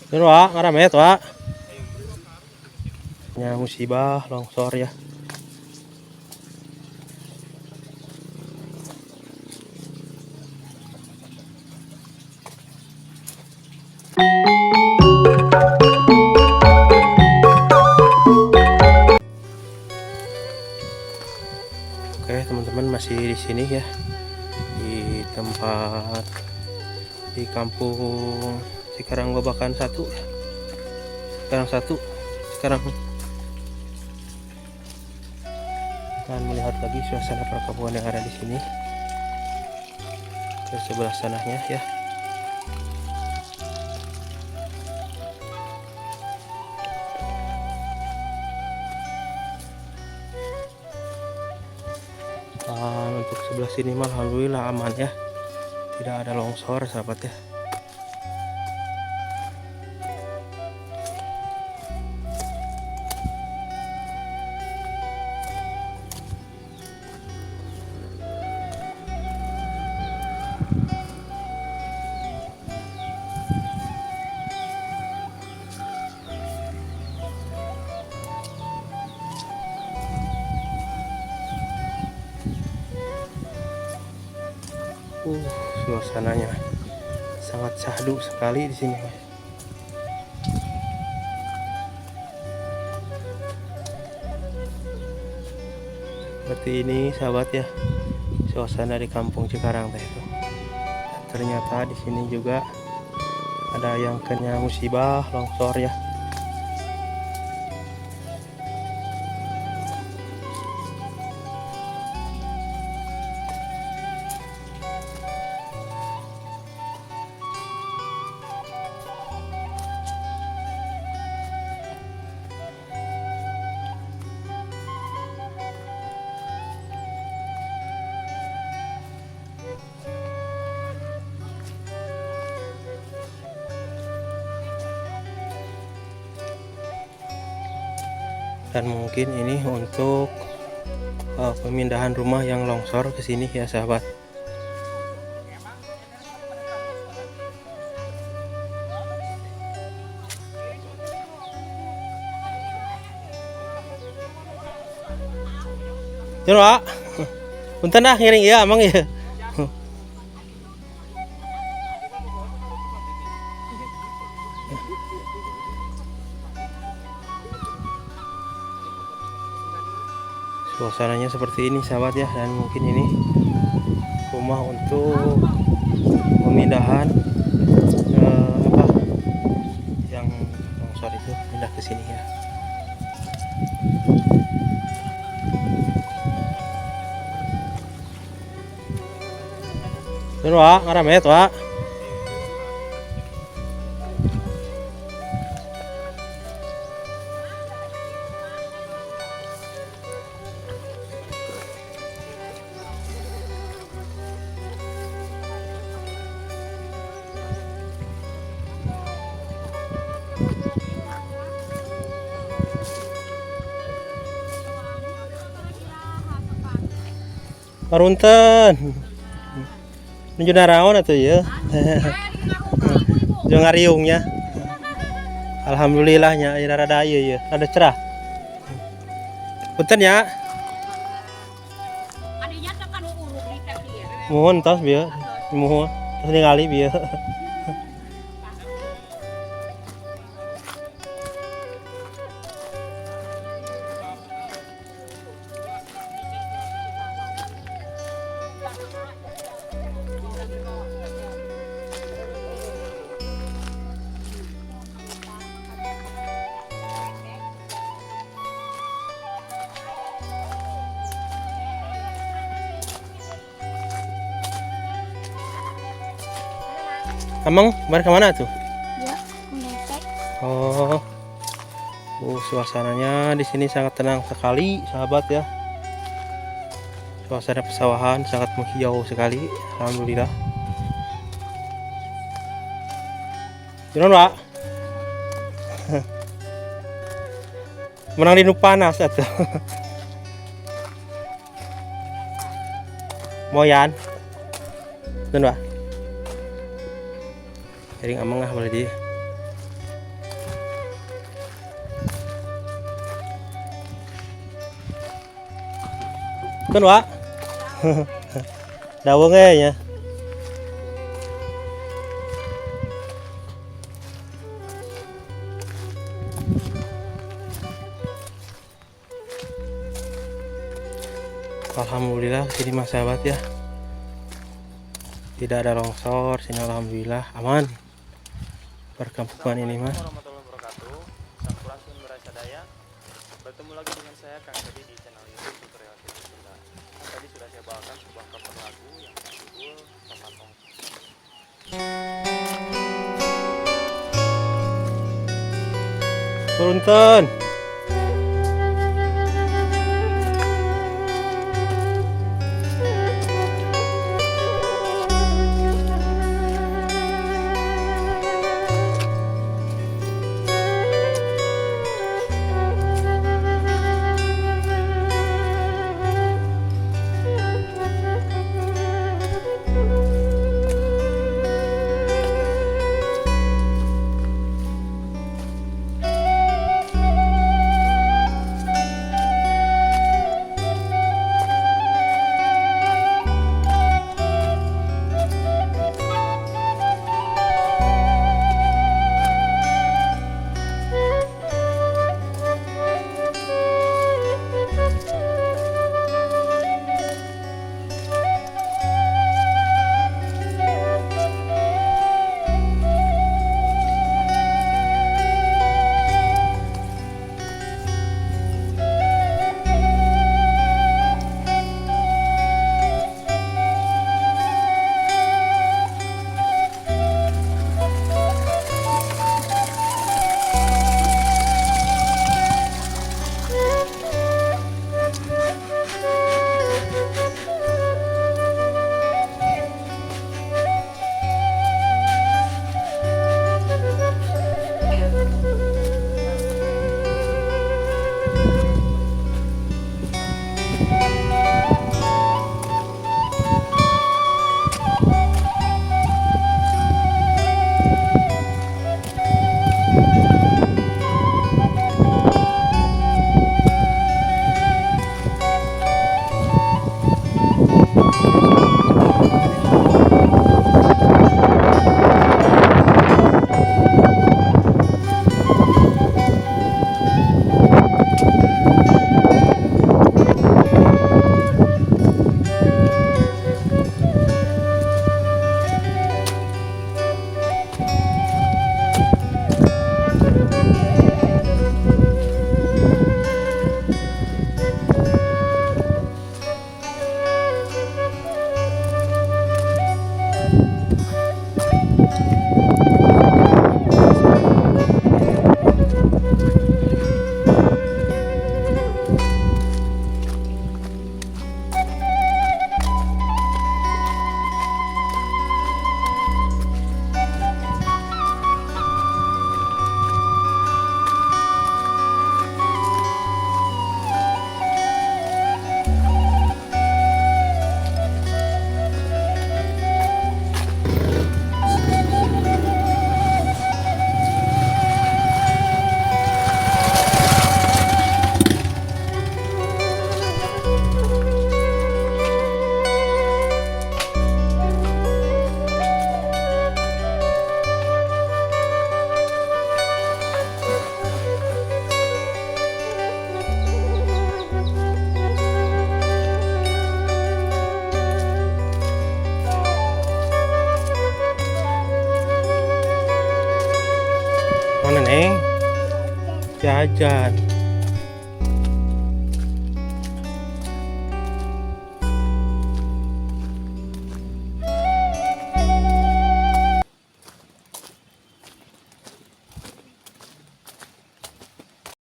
Ini Wak, ngaramet Wak. Ya musibah longsor ya. Oke teman-teman, masih di sini ya, di tempat di kampung Cikarang Babakan 1 ya. Sekarang dan melihat lagi suasana perkampungan yang ada di sini ke sebelah sananya ya. Dan untuk sebelah sini mah alhamdulillah aman ya, tidak ada longsor sahabat ya. Suasananya sangat syahdu sekali di sini. Seperti ini sahabat ya, suasana di kampung Cikarang teh itu. Ternyata di sini juga ada yang kena musibah longsor ya. Dan mungkin ini untuk pemindahan rumah yang longsor ke sini ya sahabat. Jangan Wak, punten dah ngiring ya amang ya. Suasananya seperti ini sahabat ya, dan mungkin ini rumah untuk pemindahan yang longsor itu pindah ke sini ya. Ini Wak, ngaramet Wak. Parunten. Menuju naraon atuh ya. Jeung ngariungnya. Alhamdulillahnya aya rada ieu ya, rada cerah. Punten ya. Adinya teh kan urug di teh ieu. Mohon tos bieu. Mohon. Tos ningali bieu. Amang, kemarin kemana tuh? Ya, ngecek. Oh, suasananya di sini sangat tenang sekali, sahabat ya. Suasana pesawahan sangat menghijau sekali, alhamdulillah. Jangan Pak. Menang di nu panas atuh. Moyan. Betul Pak? Jaring amang lah boleh dia. Betul Pak? Dawang ya. Alhamdulillah sini mas sahabat ya, tidak ada longsor sini, alhamdulillah aman perkampungan ini mah. Warahmatullahi wabarakatuh. Sampurasun Berasadaya. Bertemu lagi dengan saya Kang Teddy di channel YouTube Tutorial Video Sunda. Tadi sudah saya bawakan sebuah cover lagu yang berjudul Tempat Ongkos. Punten. Mana neng? Jajan.